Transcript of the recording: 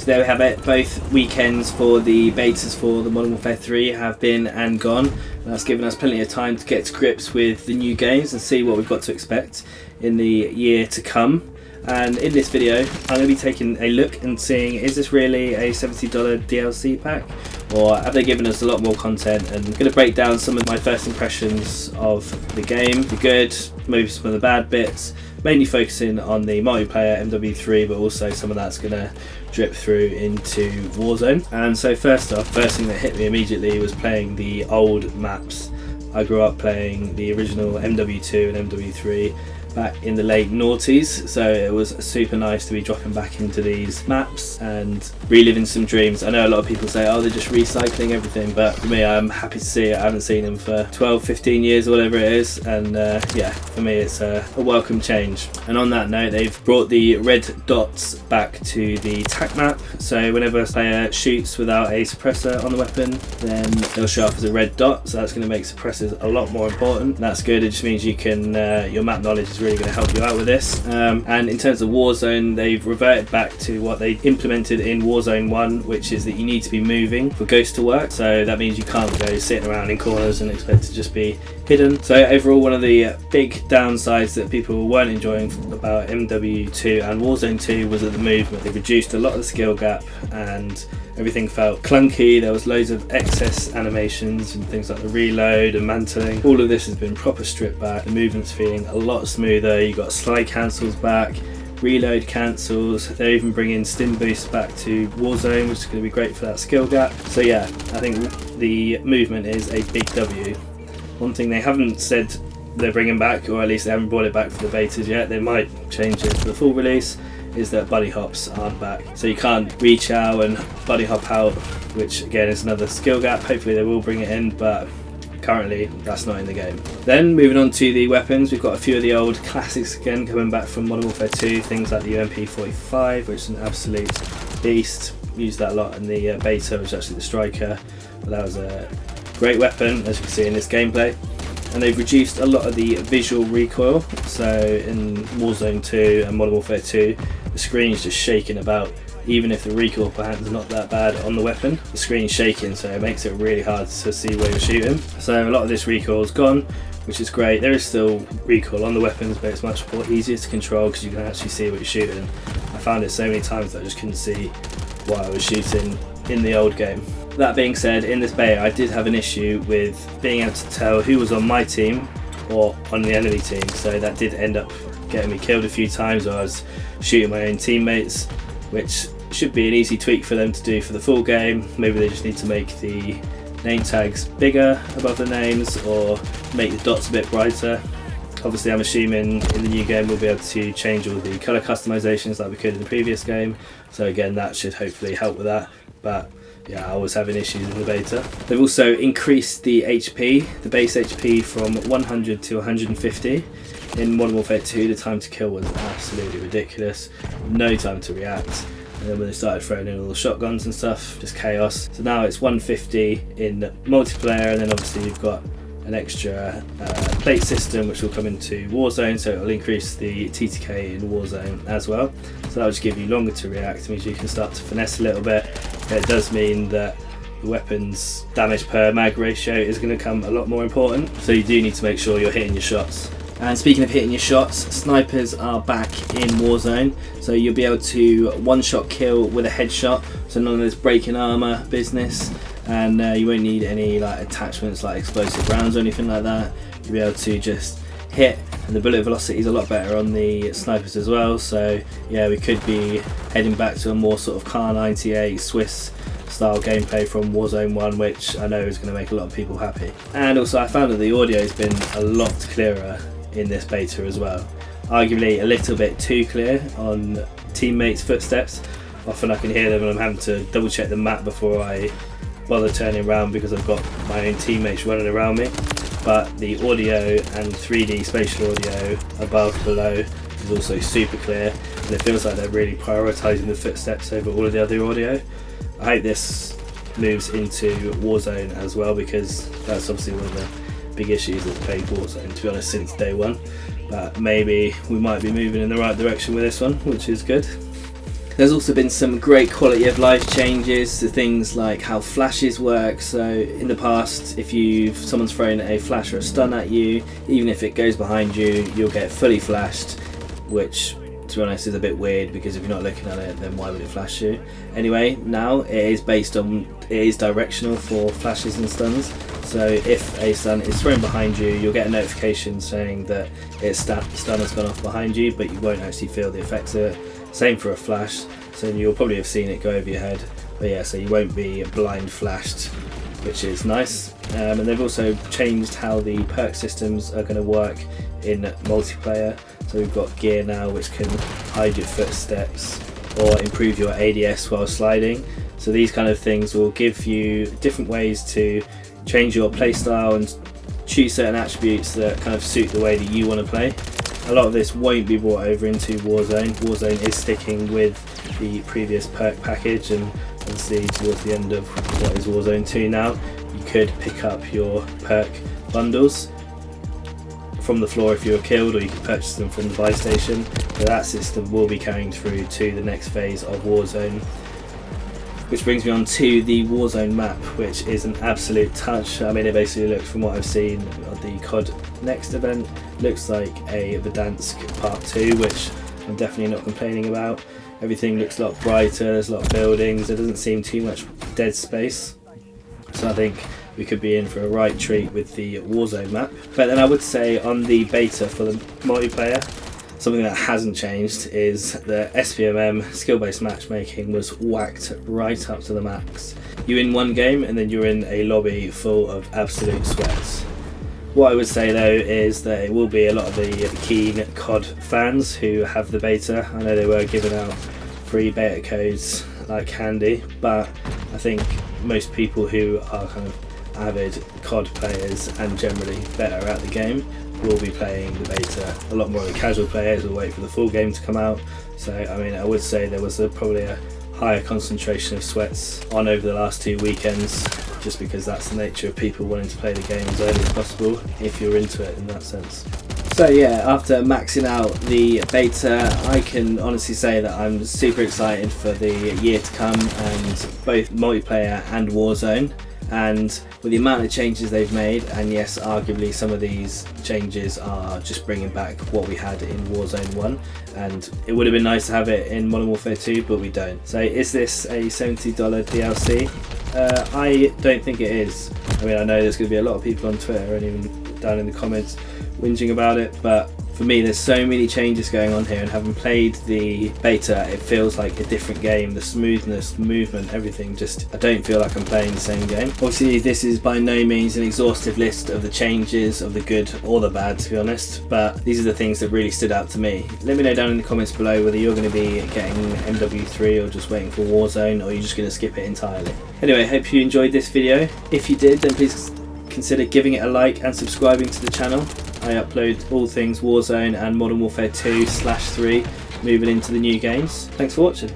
So there we have it. Both weekends for the betas for the Modern Warfare 3 have been and gone. That's given us plenty of time to get to grips with the new games and see what we've got to expect in the year to come. And in this video, I'm going to be taking a look and seeing, is this really a $70 DLC pack? Or have they given us a lot more content? And I'm going to break down some of my first impressions of the game, the good, maybe some of the bad bits, mainly focusing on the multiplayer MW3, but also some of that's going to drip through into Warzone. And so first off, first thing that hit me immediately was playing the old maps. I grew up playing the original MW2 and MW3 back in the late noughties, so it was super nice to be dropping back into these maps and reliving some dreams. I know a lot of people say, oh, they're just recycling everything, but for me, I'm happy to see it. I haven't seen them for 12-15 years or whatever it is, and yeah, for me it's a welcome change. And on that note, they've brought the red dots back to the TAC map, so whenever a player shoots without a suppressor on the weapon, then they'll show up as a red dot, so that's going to make suppressors a lot more important. That's good. It just means you can your map knowledge is really going to help you out with this. And in terms of Warzone, they've reverted back to what they implemented in Warzone 1, which is that you need to be moving for Ghost to work. So that means you can't go sitting around in corners and expect to just be hidden. So overall, one of the big downsides that people weren't enjoying about MW2 and Warzone 2 was at the movement. They reduced a lot of the skill gap and everything felt clunky. There was loads of excess animations and things like the reload and mantling. All of this has been proper stripped back. The movement's feeling a lot smoother. You got slide cancels back, reload cancels. They're even bringing stim boosts back to Warzone, which is going to be great for that skill gap. So yeah, I think the movement is a big W. One thing they haven't said they're bringing back, or at least they haven't brought it back for the betas yet, they might change it for the full release, is that buddy hops aren't back. So you can't reach out and buddy hop out, which again is another skill gap. Hopefully they will bring it in, but currently that's not in the game. Then moving on to the weapons, we've got a few of the old classics again coming back from Modern Warfare 2, things like the UMP45, which is an absolute beast. Used that a lot in the beta, which is actually the striker, but that was a great weapon, as you can see in this gameplay. And they've reduced a lot of the visual recoil, so in Warzone 2 and Modern Warfare 2, the screen's just shaking about. Even if the recoil perhaps is not that bad on the weapon, the screen's shaking, so it makes it really hard to see where you're shooting. So a lot of this recoil's gone, which is great. There is still recoil on the weapons, but it's much more easier to control because you can actually see what you're shooting. I found it so many times that I just couldn't see what I was shooting in the old game. That being said, in this beta I did have an issue with being able to tell who was on my team or on the enemy team, so that did end up getting me killed a few times, or I was shooting my own teammates, which should be an easy tweak for them to do for the full game. Maybe they just need to make the name tags bigger above the names or make the dots a bit brighter. Obviously I'm assuming in the new game we'll be able to change all the colour customizations like we could in the previous game, so again that should hopefully help with that. But yeah, I was having issues in the beta. They've also increased the HP, the base HP from 100 to 150. In Modern Warfare 2 the time to kill was absolutely ridiculous, no time to react. And then when they started throwing in all the shotguns and stuff, just chaos. So now it's 150 in multiplayer, and then obviously you've got an extra plate system which will come into Warzone, so it'll increase the TTK in Warzone as well. So that'll just give you longer to react. It means you can start to finesse a little bit. It does mean that the weapon's damage per mag ratio is going to become a lot more important, so you do need to make sure you're hitting your shots. And speaking of hitting your shots, snipers are back in Warzone, so you'll be able to one-shot kill with a headshot, so none of this breaking armor business, and you won't need any like attachments like explosive rounds or anything like that. You'll be able to just hit, and the bullet velocity is a lot better on the snipers as well, so yeah, we could be heading back to a more sort of Car 98 Swiss style gameplay from Warzone 1, which I know is going to make a lot of people happy. And also I found that the audio has been a lot clearer in this beta as well. Arguably a little bit too clear on teammates' footsteps. Often I can hear them and I'm having to double check the map before I bother turning around because I've got my own teammates running around me. But the audio and 3D spatial audio above, below is also super clear, and it feels like they're really prioritising the footsteps over all of the other audio. I hope this moves into Warzone as well, because that's obviously one of the big issues with playing Warzone, to be honest, since day one. But maybe we might be moving in the right direction with this one, which is good. There's also been some great quality of life changes to things like how flashes work. So in the past, if someone's thrown a flash or a stun at you, even if it goes behind you, you'll get fully flashed, which to be honest is a bit weird, because if you're not looking at it, then why would it flash you? Anyway, now it is directional for flashes and stuns. So if a stun is thrown behind you, you'll get a notification saying that stun has gone off behind you, but you won't actually feel the effects of it. Same for a flash, so you'll probably have seen it go over your head, but yeah, so you won't be blind flashed, which is nice. And they've also changed how the perk systems are going to work in multiplayer. So we've got gear now which can hide your footsteps or improve your ADS while sliding. So these kind of things will give you different ways to change your playstyle and choose certain attributes that kind of suit the way that you want to play. A lot of this won't be brought over into Warzone. Warzone is sticking with the previous perk package, and obviously towards the end of what is Warzone 2 now, you could pick up your perk bundles from the floor if you were killed, or you could purchase them from the buy station. But that system will be carrying through to the next phase of Warzone. Which brings me on to the Warzone map, which is an absolute touch. I mean, it basically looks, from what I've seen of the COD Next event, looks like a Verdansk Part 2, which I'm definitely not complaining about. Everything looks a lot brighter, there's a lot of buildings, there doesn't seem too much dead space. So I think we could be in for a right treat with the Warzone map. But then I would say on the beta for the multiplayer, something that hasn't changed is the SPMM skill-based matchmaking was whacked right up to the max. You're in one game and then you're in a lobby full of absolute sweats. What I would say though is that it will be a lot of the keen COD fans who have the beta. I know they were giving out free beta codes like candy, but I think most people who are kind of avid COD players and generally better at the game will be playing the beta. A lot more of the casual players will wait for the full game to come out. So I mean, I would say there was probably a higher concentration of sweats on over the last 2 weekends, just because that's the nature of people wanting to play the game as early as possible if you're into it in that sense. So yeah, after maxing out the beta, I can honestly say that I'm super excited for the year to come, and both multiplayer and Warzone. And with the amount of changes they've made, and yes, arguably some of these changes are just bringing back what we had in Warzone 1, and it would have been nice to have it in Modern Warfare 2, but we don't. So is this a $70 DLC? I don't think it is. I mean, I know there's going to be a lot of people on Twitter and even down in the comments whinging about it, but for me there's so many changes going on here, and having played the beta, it feels like a different game. The smoothness, movement, everything, just I don't feel like I'm playing the same game. Obviously this is by no means an exhaustive list of the changes, of the good or the bad, to be honest, but these are the things that really stood out to me. Let me know down in the comments below whether you're going to be getting MW3 or just waiting for Warzone, or you're just going to skip it entirely. Anyway, hope you enjoyed this video. If you did, then please consider giving it a like and subscribing to the channel. I upload all things Warzone and Modern Warfare 2/3 moving into the new games. Thanks for watching.